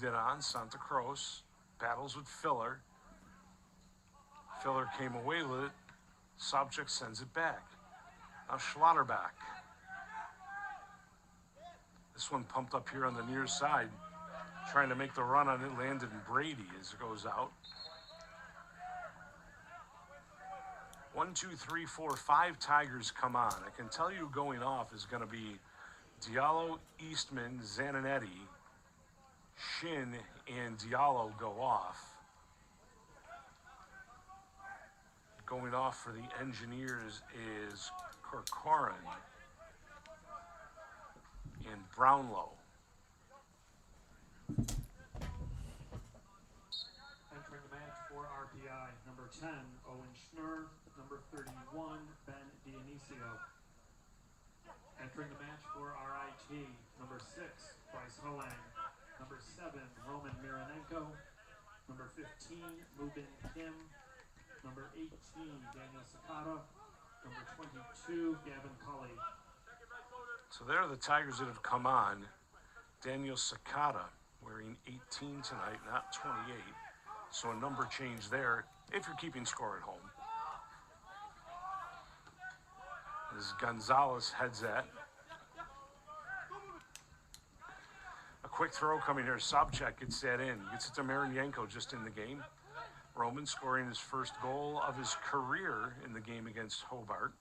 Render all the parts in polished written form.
It on Santa Cruz, battles with Filler. Filler came away with it. Sobchak sends it back. Now Schlotterback. This one pumped up here on the near side, trying to make the run on it. Landed Brady as it goes out. 1, 2, 3, 4, 5 Tigers come on. I can tell you going off is going to be Diallo, Eastman, Zananetti, Shin, and Diallo go off. Going off for the Engineers is Corcoran and Brownlow. Entering the match for RPI, number 10, Owen Schnur, number 31, Ben Dionisio. Entering the match for RIT, number 6, Bryce Hoang, number 7, Roman Mironenko, number 15, Mubin Kim, number 18, Daniel Sakata, number 22, Gavin Cully. So there are the Tigers that have come on. Daniel Sakata wearing 18 tonight, not 28. So a number change there if you're keeping score at home. As Gonzalez heads at. A quick throw coming here. Sobchak gets that in. Gets it to Marinenko just in the game. Roman scoring his first goal of his career in the game against Hobart.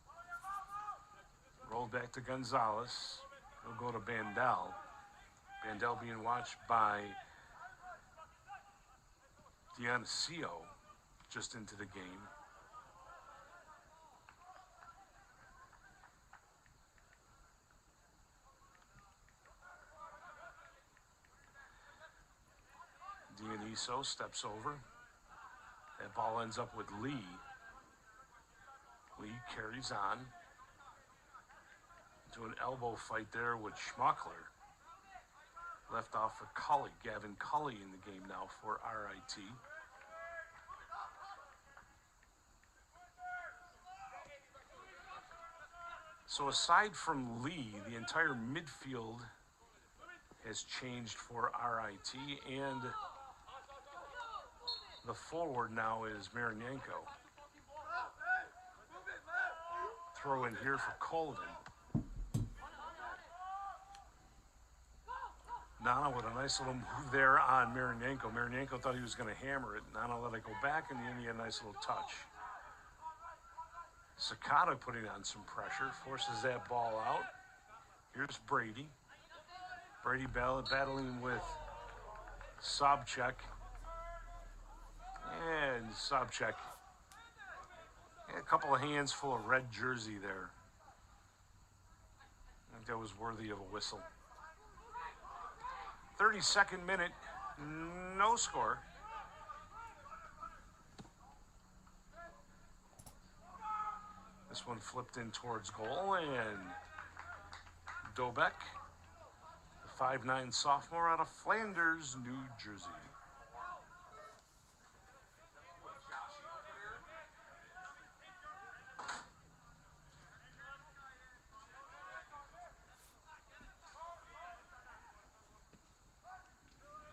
Rolled back to Gonzalez. He'll go to Bandel. Bandel being watched by Dionisio just into the game. Dioniso steps over. That ball ends up with Lee. Lee carries on to an elbow fight there with Schmuckler. Left off for Cully. Gavin Cully in the game now for RIT. So aside from Lee, the entire midfield has changed for RIT, and the forward now is Marinenko. Throw in here for Colvin. Nana with a nice little move there on Marinenko. Marinenko thought he was going to hammer it. Nana let it go back, and then he had a nice little touch. Sakata putting on some pressure, forces that ball out. Here's Brady. Brady battling with Sobchak. And Sobchak. A couple of hands full of red jersey there. I think that was worthy of a whistle. 32nd minute, no score. This one flipped in towards goal, and Dobek, the 5'9" sophomore out of Flanders, New Jersey.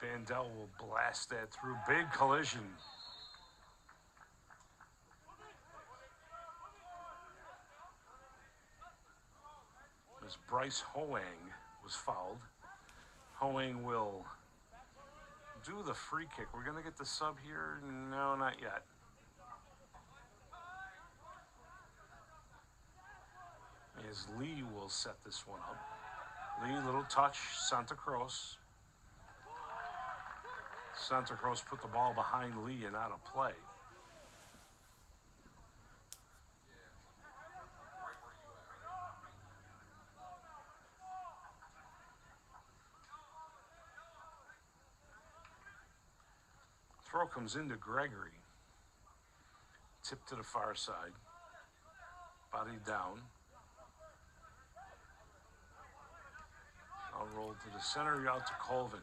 Bandel will blast that through. Big collision. As Bryce Hoang was fouled. Hoang will do the free kick. We're going to get the sub here? No, not yet. As Lee will set this one up. Lee, little touch, Santa Cruz. Santa Cruz put the ball behind Lee and out of play. Throw comes into Gregory. Tip to the far side. Body down. I'll roll to the center, out to Colvin.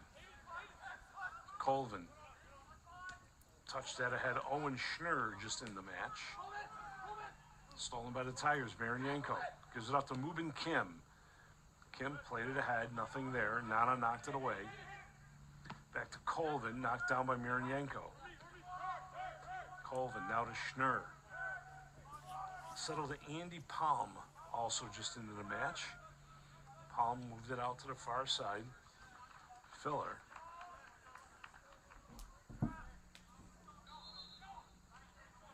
Colvin touched that ahead. Owen Schnur just in the match. Stolen by the Tigers. Marinenko gives it up to Mubin Kim. Kim played it ahead. Nothing there. Nana knocked it away. Back to Colvin, knocked down by Mironyenko. Colvin now to Schnur. Settled to Andy Palm, also just into the match. Palm moved it out to the far side. Filler.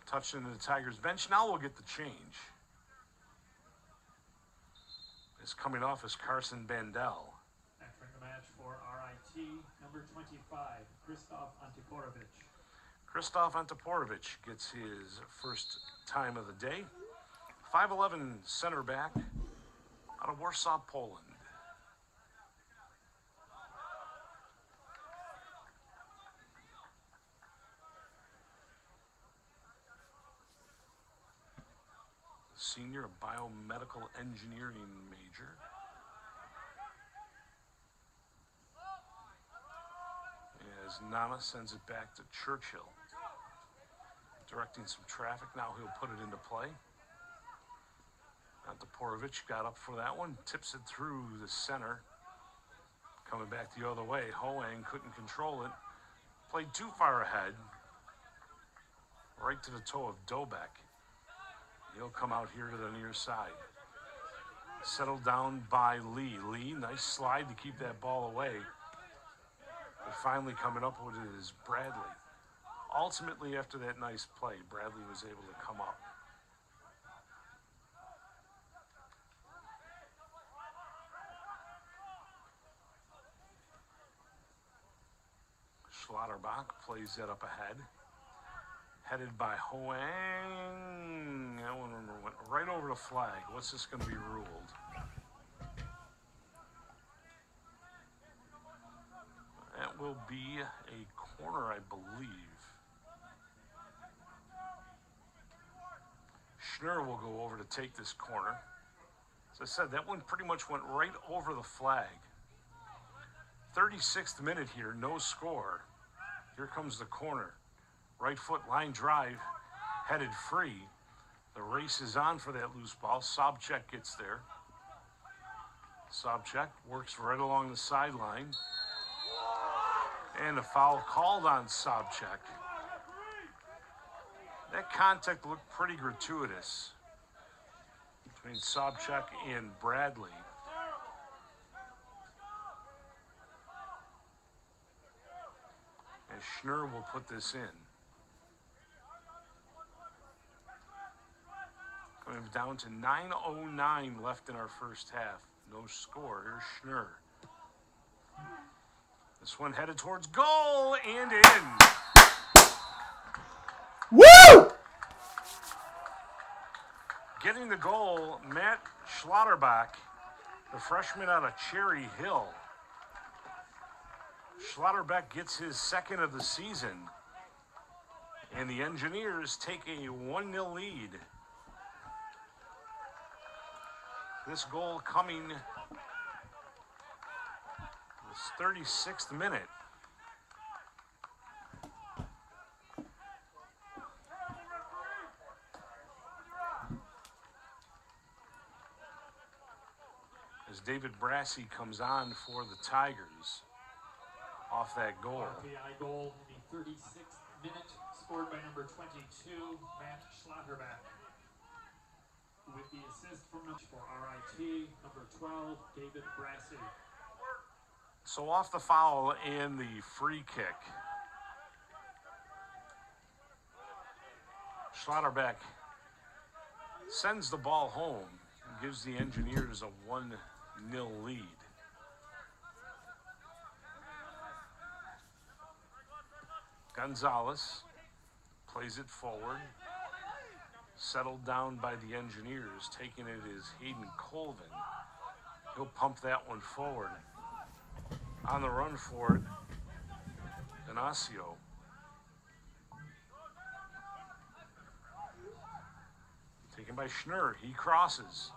Touched into the Tigers bench. Now we'll get the change. It's coming off as Carson Bandel. Entering the match for RIT, number 25, Krzysztof Antiporovich. Krzysztof Antiporovich gets his first time of the day. 5'11" center back out of Warsaw, Poland. Senior, a biomedical engineering major. As Nana sends it back to Churchill. Directing some traffic, now he'll put it into play. Antiporovich got up for that one, tips it through the center. Coming back the other way, Owen couldn't control it. Played too far ahead. Right to the toe of Dobek. He'll come out here to the near side. Settled down by Lee. Lee, nice slide to keep that ball away. But finally coming up with it is Bradley. Ultimately, after that nice play, Bradley was able to come up. Schlotterbach plays that up ahead. Headed by Hoang. That one went right over the flag. What's this going to be ruled? That will be a corner, I believe. Schnur will go over to take this corner. As I said, that one pretty much went right over the flag. 36th minute here, no score. Here comes the corner. Right foot line drive, headed free. The race is on for that loose ball. Sobchak gets there. Sobchak works right along the sideline. And a foul called on Sobchak. That contact looked pretty gratuitous between Sobchak and Bradley. And Schnur will put this in. Coming down to 9:09 left in our first half. No score. Here's Schnur. This one headed towards goal and in. Woo! Getting the goal, Matt Schlotterbach, the freshman out of Cherry Hill. Schlotterbach gets his second of the season. And the Engineers take a 1-0 lead. This goal coming this 36th minute. As David Brassey comes on for the Tigers off that goal. RPI goal in the 36th minute, scored by number 22, Matt Schlotterbach. With the assist from for RIT, number 12, David Brassey. So off the foul and the free kick. Schlotterbach sends the ball home and gives the Engineers a 1-0 lead. Gonzalez plays it forward. Settled down by the Engineers. Taking it is Hayden Colvin. He'll pump that one forward. On the run for it, Ignacio. Taken by Schnur. He crosses.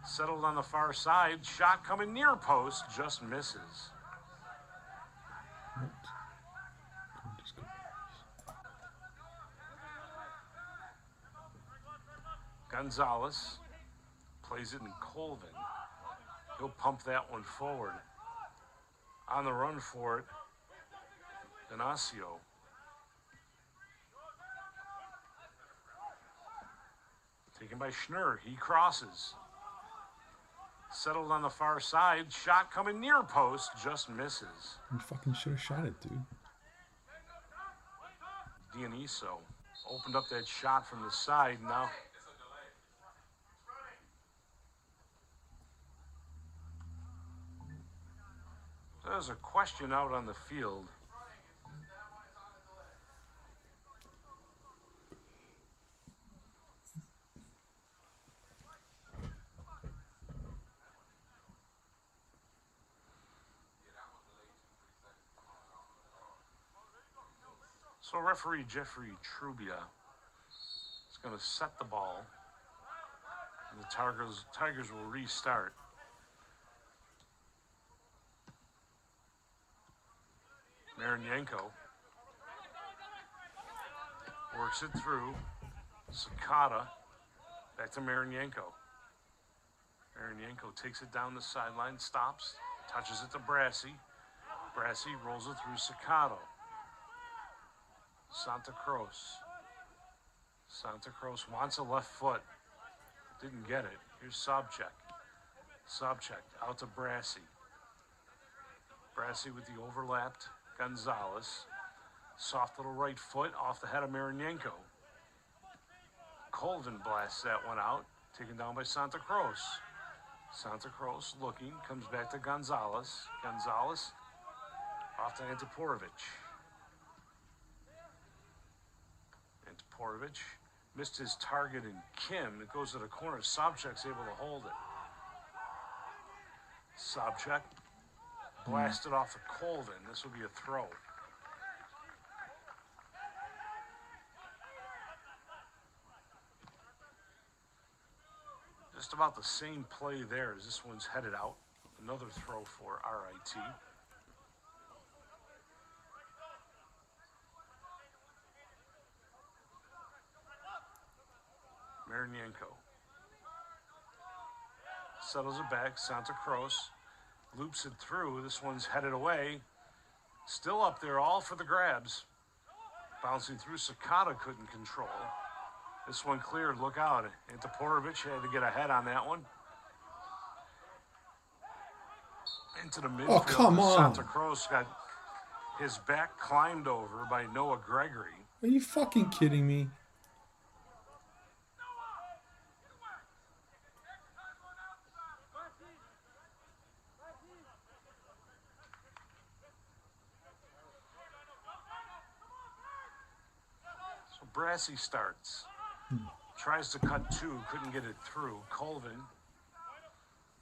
Settled on the far side. Shot coming near post. Just misses. Gonzalez plays it in Colvin. He'll pump that one forward. On the run for it, Ignacio. Taken by Schnur. He crosses. Settled on the far side. Shot coming near post. Just misses. You fucking should have shot it, dude. Dioniso opened up that shot from the side. Now there's a question out on the field. So referee Jeffrey Trubia is going to set the ball. And the Tigers will restart. Marinenko works it through. Sakata back to Marinenko. Marinenko takes it down the sideline, stops, touches it to Brassy. Brassy rolls it through Sakata. Santa Cruz. Santa Cruz wants a left foot. Didn't get it. Here's Sobchak. Sobchak out to Brassy. Brassy with the overlapped Gonzalez. Soft little right foot off the head of Marinenko. Colvin blasts that one out. Taken down by Santa Cruz. Santa Cruz looking. Comes back to Gonzalez. Gonzalez off to Antiporovic. Antiporovic missed his target in Kim. It goes to the corner. Sobchak's able to hold it. Sobchak blasted off of Colvin. This will be a throw. Just about the same play there as this one's headed out. Another throw for RIT. Marinenko settles it back. Santa Cruz loops it through. This one's headed away. Still up there, all for the grabs. Bouncing through. Sakata couldn't control. This one cleared. Look out. Antiporovic had to get ahead on that one. Into the midfield. Oh, come on. Santa Cruz got his back climbed over by Noah Gregory. Are you fucking kidding me? So Brassy starts. Tries to cut two, couldn't get it through. Colvin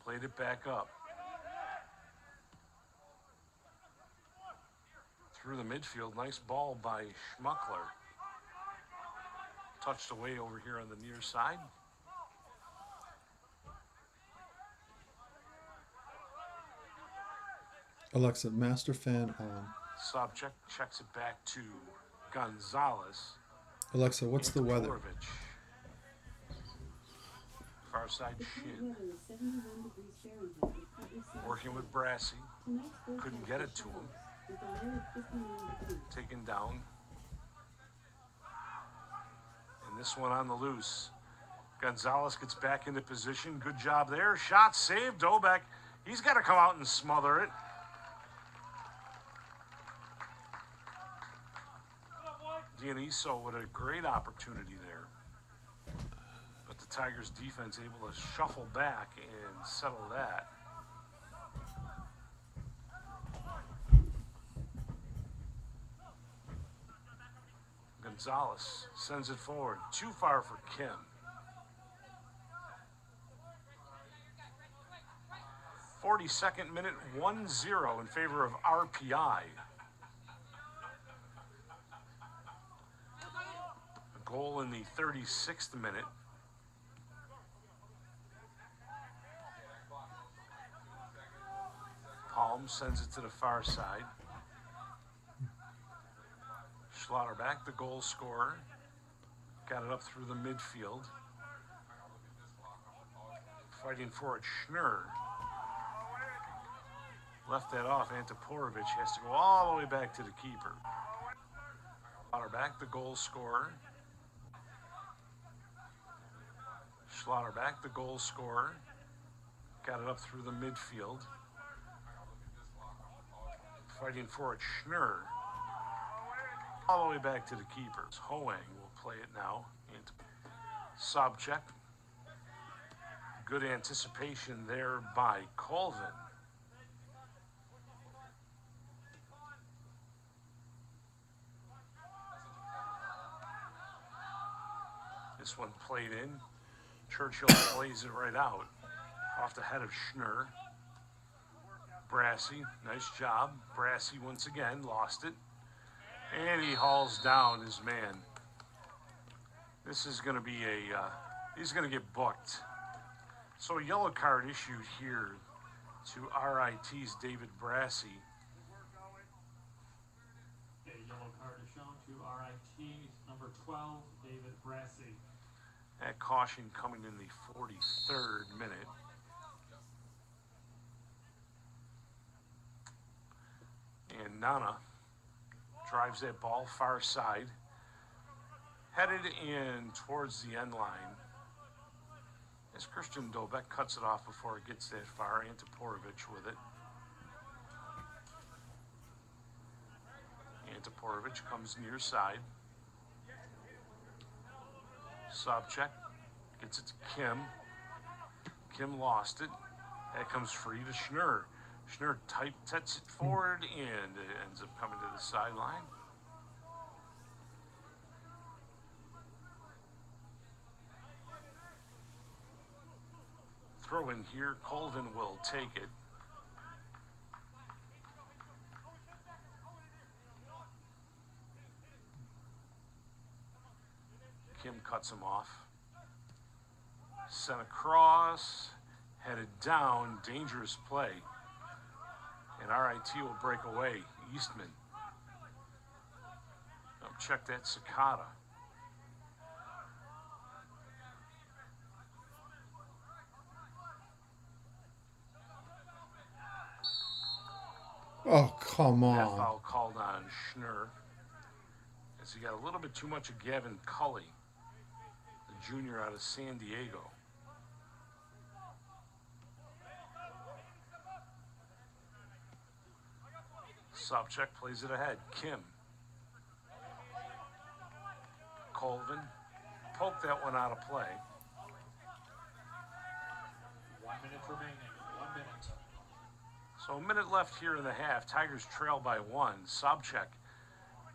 played it back up. Through the midfield, nice ball by Schmuckler. Touched away over here on the near side. Alexa, master fan on. Sobchak checks it back to Gonzalez. Alexa, what's the weather? Antiporovic. Far side shin. Working with Brassy. Couldn't get it to him. Taken down. And this one on the loose. Gonzalez gets back into position. Good job there. Shot saved. Dobek. He's got to come out and smother it. Dioniso with a great opportunity there. But the Tigers defense able to shuffle back and settle that. Gonzalez sends it forward. Too far for Kim. .42 minute, 1-0 in favor of RPI. A goal in the 36th minute. Palm sends it to the far side. Schlotterbeck, the goal scorer, got it up through the midfield. Fighting for it, Schnur. Left that off. Antiporovic has to go all the way back to the keeper. Schlotterbeck, the goal scorer. Schlotterbeck, the goal scorer. Got it up through the midfield. Fighting for it, Schnurr. All the way back to the keepers. Hoang will play it now. Sobchak. Good anticipation there by Colvin. This one played in. Churchill plays it right out. Off the head of Schnurr. Brassey, nice job. Brassey once again lost it. And he hauls down his man. This is going to be he's going to get booked. So a yellow card issued here to RIT's David Brassey. A yellow card is shown to RIT number 12, David Brassey. That caution coming in the 43rd minute. And Nana drives that ball far side. Headed in towards the end line. As Christian Dobek cuts it off before it gets that far. Antiporovic with it. Antiporovic comes near side. Sobchak gets it to Kim. Kim lost it. That comes free to Schnurr. Schnurr tets it forward and it ends up coming to the sideline. Throw in here. Colvin will take it. Kim cuts him off. Sent across. Headed down. Dangerous play. And RIT will break away. Eastman. Check that Sakata. Oh, come That on. foul called on Schnurr. As he got a little bit too much of Gavin Cully, the junior out of San Diego. Sobchak plays it ahead. Kim. Colvin. Poke that one out of play. 1 minute remaining. 1 minute. So a minute left here in the half. Tigers trail by 1. Sobchak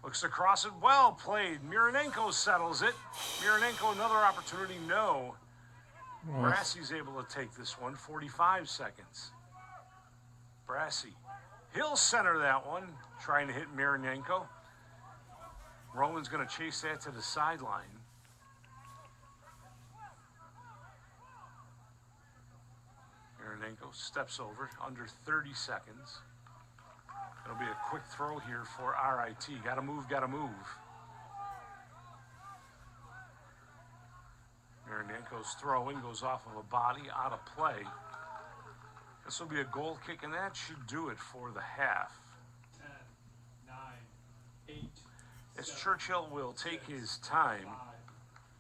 looks across it. Well played. Mironenko settles it. Mironenko another opportunity. No. Brassey's able to take this one. 45 seconds. Brassey. He'll center that one. Trying to hit Mironenko. Rowan's going to chase that to the sideline. Mironenko steps over under 30 seconds. It'll be a quick throw here for RIT. Gotta move, gotta move. Mironenko's throwing goes off of a body, out of play. This will be a goal kick, and that should do it for the half. 10, 9, 8. As 7, Churchill will take his time.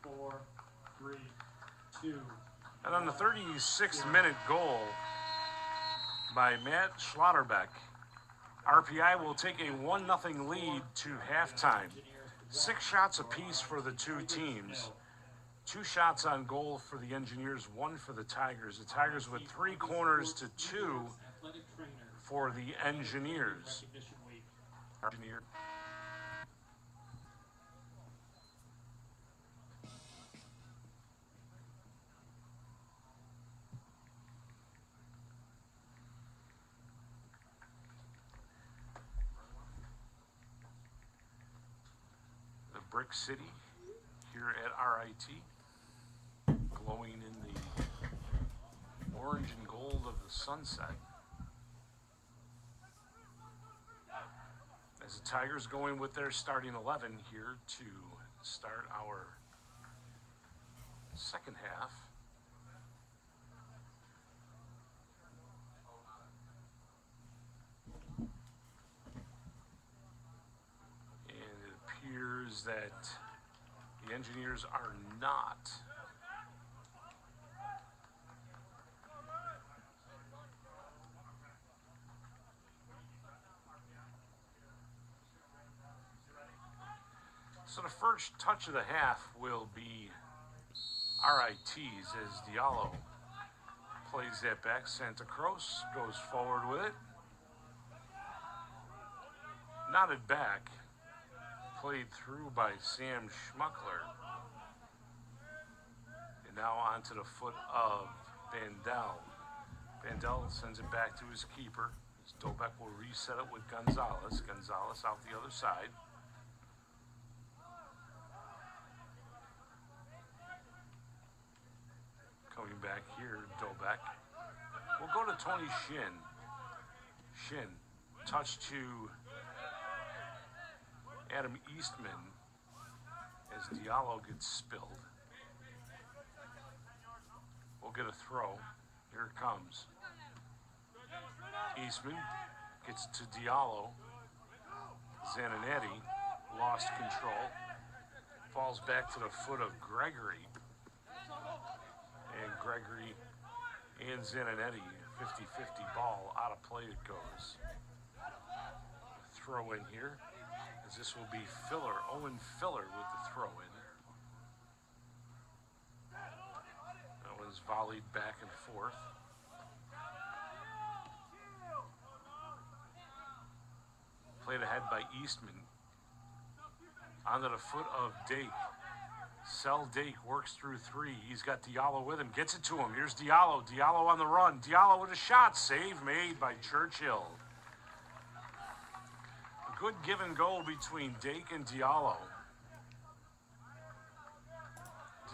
5, 4, 3, 2. And on the 36th minute goal by Matt Schlotterbeck, RPI will take a 1-0 lead to halftime. 6 shots apiece for the two teams. 2 shots on goal for the Engineers, 1 for the Tigers. The Tigers with 3 corners to 2 for the Engineers. Engineer. The Brick City here at RIT, glowing in the orange and gold of the sunset. As the Tigers going with their starting 11 here to start our second half. is that the Engineers are not so the first touch of the half will be RIT's as Diallo plays that back. Santa Cruz goes forward with it. Knotted back. Played through by Sam Schmuckler. And now onto the foot of Bandel. Bandel sends it back to his keeper. Dobek will reset it with Gonzalez. Gonzalez out the other side. Coming back here, Dobek. We'll go to Tony Shin. Shin, touch to Adam Eastman as Diallo gets spilled. We'll get a throw. Here it comes. Eastman gets to Diallo. Zananetti lost control. Falls back to the foot of Gregory. And Gregory and Zananetti, 50-50 ball, out of play it goes. Throw in here, as this will be Filler, Owen Filler with the throw in. Owen's volleyed back and forth. Played ahead by Eastman. Onto the foot of Dake. Sel Dake works through three. He's got Diallo with him. Gets it to him. Here's Diallo. Diallo on the run. Diallo with a shot. Save made by Churchill. A good give and go between Dake and Diallo.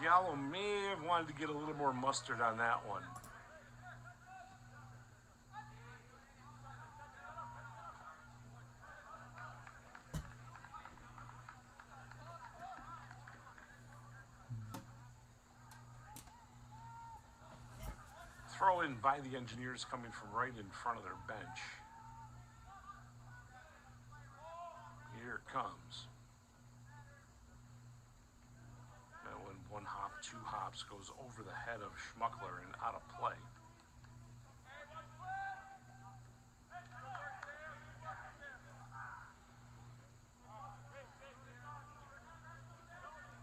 Diallo may have wanted to get a little more mustard on that one. Throw in by the Engineers coming from right in front of their bench. Here it comes. And when one hop, two hops goes over the head of Schmuckler and out of play.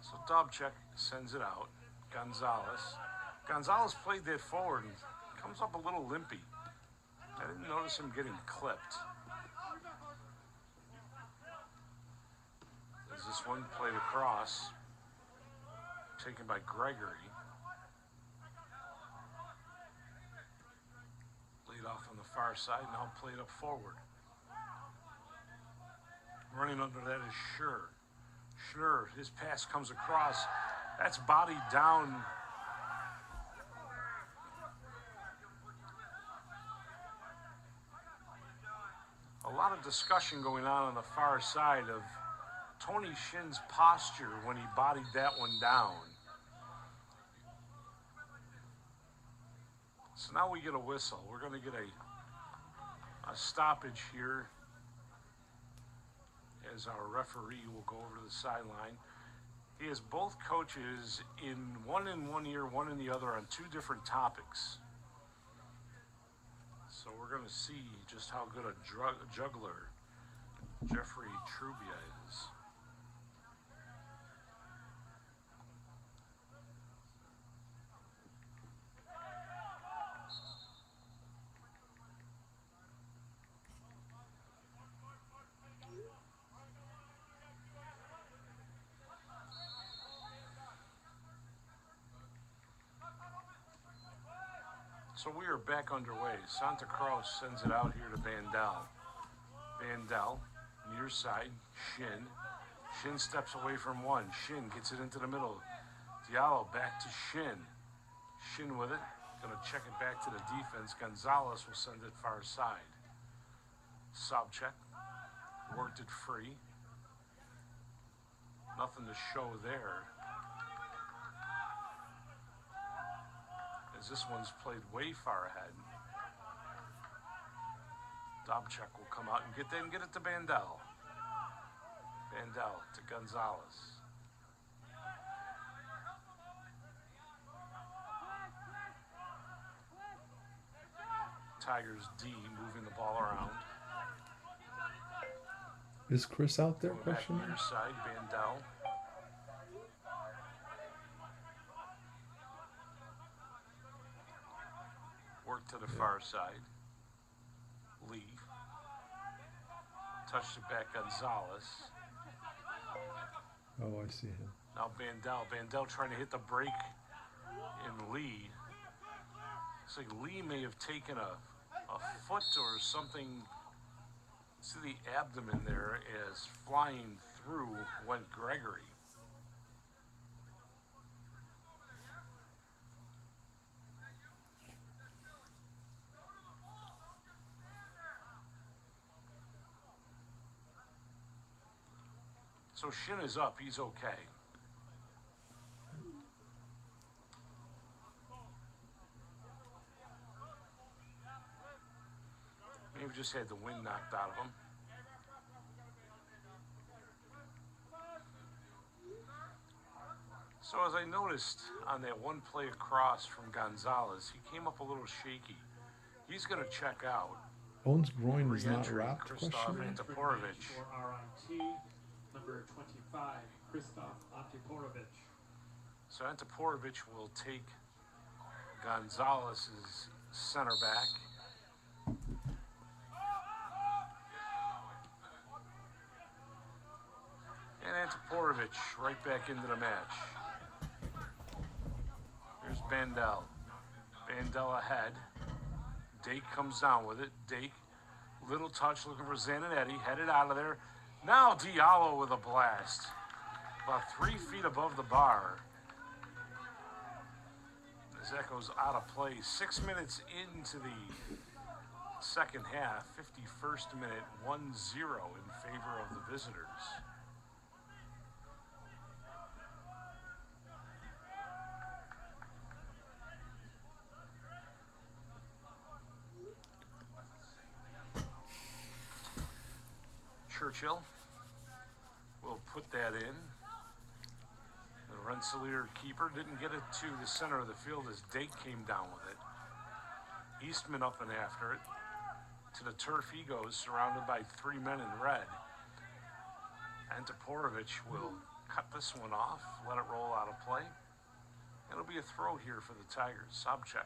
So Dobchek sends it out. Gonzalez played that forward and comes up a little limpy. I didn't notice him getting clipped. As this one played across, taken by Gregory. Lead off on the far side, now played up forward. Running under that is Schnur. Schnur, his pass comes across. That's bodied down. A lot of discussion going on the far side of Tony Shin's posture when he bodied that one down. So now we get a whistle. We're going to get a stoppage here as our referee will go over to the sideline. He has both coaches in one year, one in the other on two different topics. So we're going to see just how good a juggler Jeffrey Trubia is. So we are back underway. Santa Cruz sends it out here to Bandel. Bandel, near side, Shin. Shin steps away from one. Shin gets it into the middle. Diallo back to Shin. Shin with it. Gonna check it back to the defense. Gonzalez will send it far side. Sobchak worked it free. Nothing to show there. As this one's played way far ahead. Dobchek will come out and get it to Bandel. Bandel Bandel to Gonzalez. Tigers D moving the ball around. Is Chris out there? Going back Question near mark? side, Bandel. Work to the far side. Lee. Touched it back, Gonzalez. Oh, I see him. Now Bandel. Bandel trying to hit the break in Lee. It's like Lee may have taken a foot or something to the abdomen there as flying through went Gregory. So Shin is up. He's okay. Maybe just had the wind knocked out of him. So as I noticed on that one play across from Gonzalez, he came up a little shaky. He's going to check out. Owen's groin is not Re-entry, wrapped? Christoph Question mark? Antiporovich. For RIT, number 25, Christoph Antiporovich. So Antiporovich will take Gonzalez's center back. And Antiporovich right back into the match. Here's Bandel. Bandel ahead. Dake comes down with it. Dake, little touch looking for Zananetti, headed out of there. Now Diallo with a blast. About 3 feet above the bar. As that goes out of play. 6 minutes into the second half. 51st minute, 1-0 in favor of the visitors. Churchill will put that in. The Rensselaer keeper didn't get it to the center of the field as Dake came down with it. Eastman up and after it. To the turf he goes, surrounded by 3 men in red. Antiporovich will cut this one off, let it roll out of play. It'll be a throw here for the Tigers. Sobchak.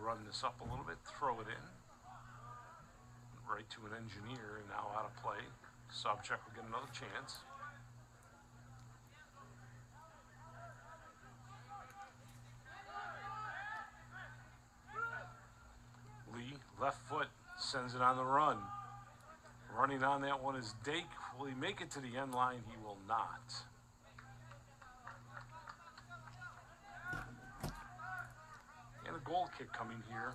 Run this up a little bit, throw it in. Right to an engineer, and now out of play. Sobchak will get another chance. Lee, left foot, sends it on the run. Running on that one is Dake. Will he make it to the end line? He will not. And a goal kick coming here.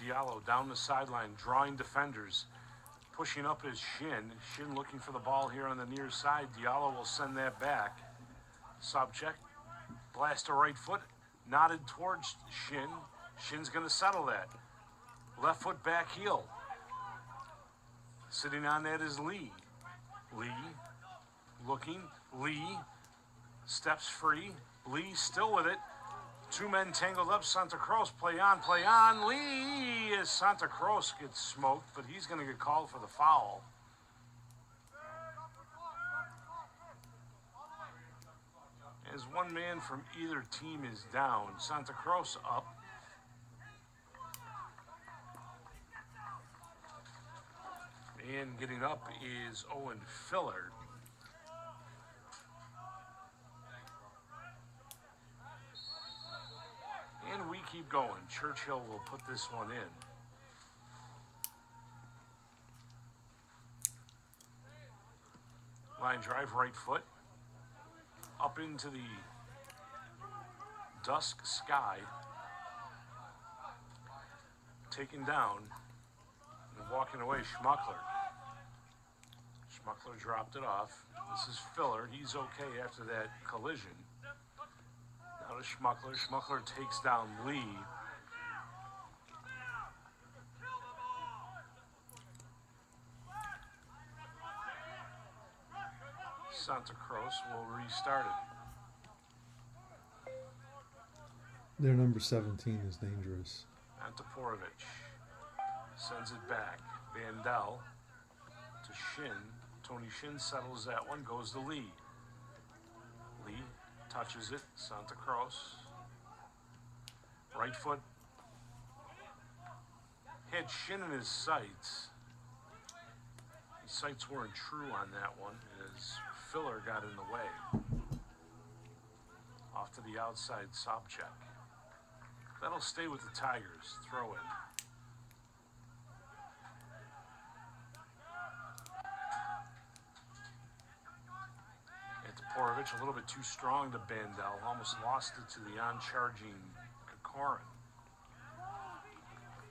Diallo down the sideline, drawing defenders, pushing up his Shin. Shin looking for the ball here on the near side. Diallo will send that back. Sobchak, blast to right foot, nodded towards Shin. Shin's going to settle that. Left foot back heel. Sitting on that is Lee. Lee, looking. Lee, steps free. Lee still with it. 2 men tangled up. Santa Cruz, play on, play on. Lee, as Santa Cruz gets smoked, but he's going to get called for the foul. As one man from either team is down, Santa Cruz up. And getting up is Owen Filler. And we keep going. Churchill will put this one in. Line drive, right foot. Up into the dusk sky. Taken down. And walking away, Schmuckler. Schmuckler dropped it off. This is Filler. He's okay after that collision. Now to Schmuckler. Schmuckler takes down Lee. Santa Cruz will restart it. Their number 17 is dangerous. Antiporovic sends it back. Vandal to Shin. Tony Shin settles that one, goes to Lee. Lee touches it. Santa Cruz. Right foot. Had Shin in his sights. His sights weren't true on that one as Filler got in the way. Off to the outside, Sobchak. That'll stay with the Tigers. Throw in. Antiporovic a little bit too strong to Bandel. Almost lost it to the on-charging Kokorin.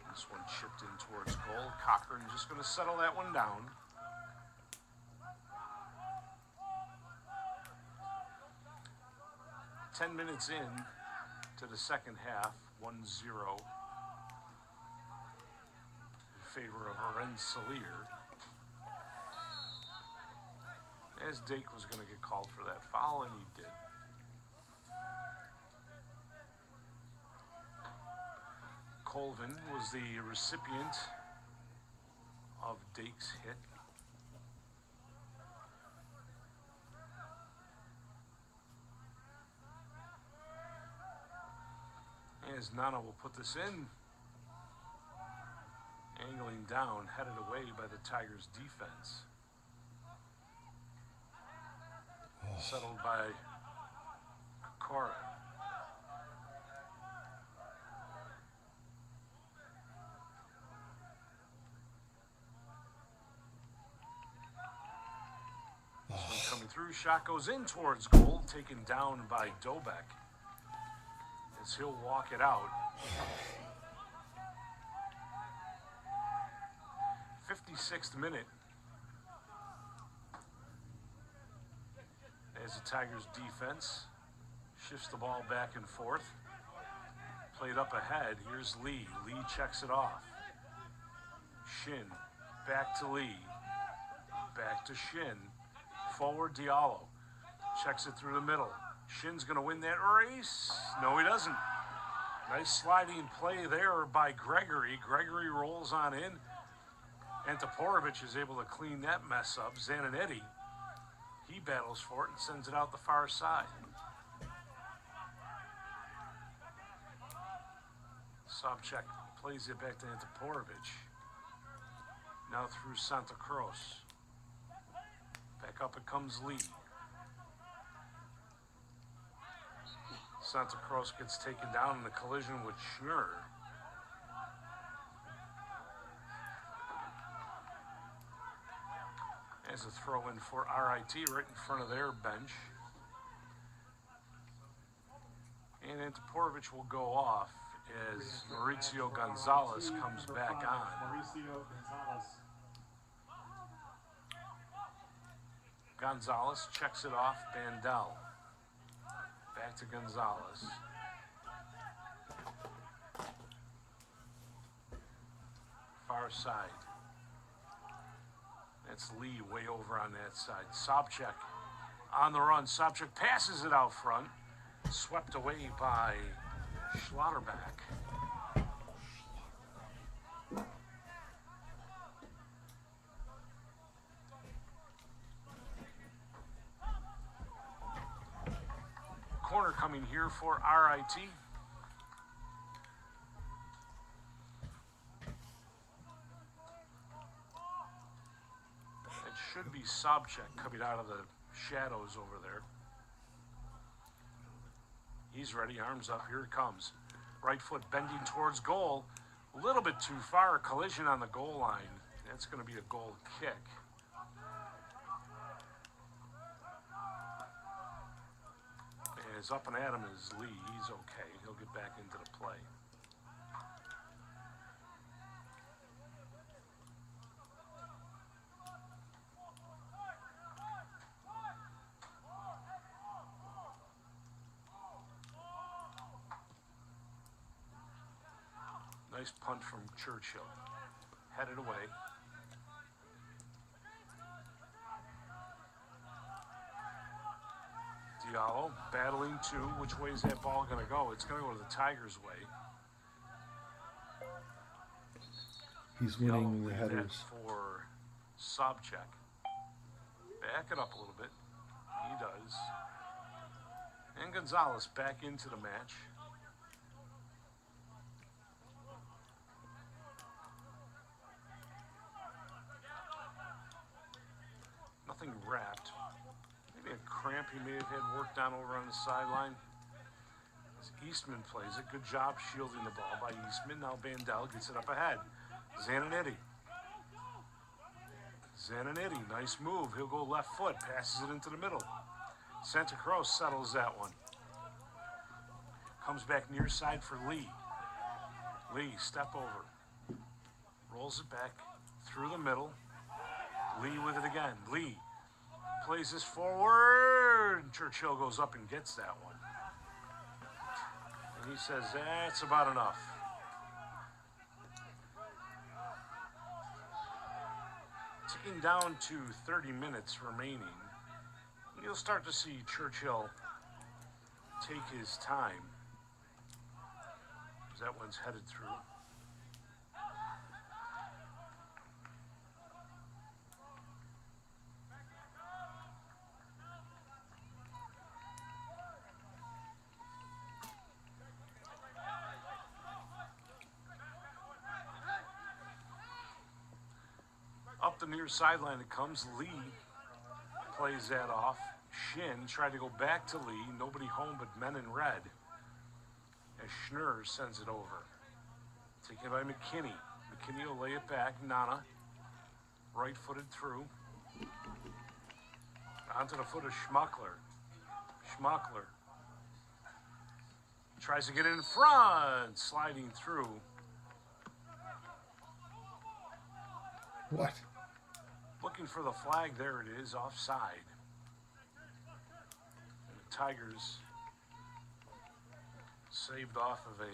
This one chipped in towards goal. Cochran just going to settle that one down. Ten minutes in to the second half, 1-0 in favor of Rensselaer. As Dake was going to get called for that foul, and he did. Colvin was the recipient of Dake's hit. As Nana will put this in, angling down, headed away by the Tigers' defense. Settled by Kokora. This one coming through, shot goes in towards goal, taken down by Dobek. As he'll walk it out. 56th minute. As the Tigers defense shifts the ball back and forth. Played up ahead. Here's Lee. Lee checks it off. Shin. Back to Lee. Back to Shin. Forward Diallo. Checks it through the middle. Shin's going to win that race. No, he doesn't. Nice sliding play there by Gregory. Gregory rolls on in. Antiporovic is able to clean that mess up. Zananetti, he battles for it and sends it out the far side. Sobchak plays it back to Antiporovic. Now through Santa Cruz. Back up it comes Lee. Santa Cruz gets taken down in the collision with Schnur. As a throw in for RIT right in front of their bench. And Antiporovic will go off as Mauricio Gonzalez comes back on. Mauricio Gonzalez. Gonzalez checks it off, Bandel. Back to Gonzalez. Far side. That's Lee way over on that side. Sobchak on the run. Sobchak passes it out front. Swept away by Schlotterbeck. Corner coming here for RIT. should be Sobchak coming out of the shadows over there. He's ready, arms up, here it comes. Right foot bending towards goal. A little bit too far, a collision on the goal line. That's going to be a goal kick. As up and at him is Lee. He's okay. He'll get back into the play. Nice punt from Churchill. Headed away. Diallo battling to which way is that ball going to go? It's going to go to the Tigers' way. He's winning Diallo the lead headers. that for Sobchak. Back it up a little bit. He does. And Gonzalez back into the match. Nothing wrapped. Maybe a cramp he may have had worked on over on the sideline. As Eastman plays it. Good job shielding the ball by Eastman. Now Bandel gets it up ahead. Zananetti. Zananetti, nice move. He'll go left foot. Passes it into the middle. Santa Cruz settles that one. Comes back near side for Lee. Lee, step over. Rolls it back through the middle. Lee with it again. Lee plays this forward. Churchill goes up and gets that one. And he says, that's about enough. Ticking down to 30 minutes remaining. You'll start to see Churchill take his time. As that one's headed through. Up the near sideline it comes. Lee plays that off. Shin tried to go back to Lee. Nobody home but men in red. As Schnurr sends it over. Taken by McKinney. McKinney will lay it back. Nana. Right-footed through. Onto the foot of Schmuckler. Schmuckler. Tries to get in front. Sliding through. What? Looking for the flag. There it is. Offside. And the Tigers saved off of a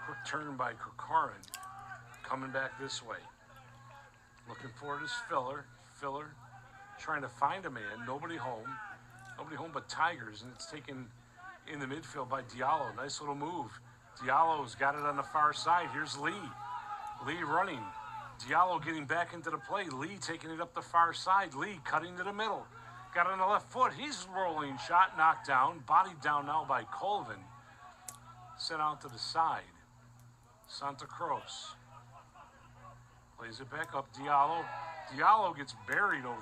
quick turn by Kokarin. Coming back this way. Looking for it is Filler. Filler trying to find a man. Nobody home. Nobody home but Tigers. And it's taken in the midfield by Diallo. Nice little move. Diallo's got it on the far side. Here's Lee. Lee running. Diallo getting back into the play. Lee taking it up the far side. Lee cutting to the middle. Got it on the left foot. He's rolling shot. Knocked down. Bodied down now by Colvin. Sent out to the side. Santa Cruz. Plays it back up. Diallo. Diallo gets buried over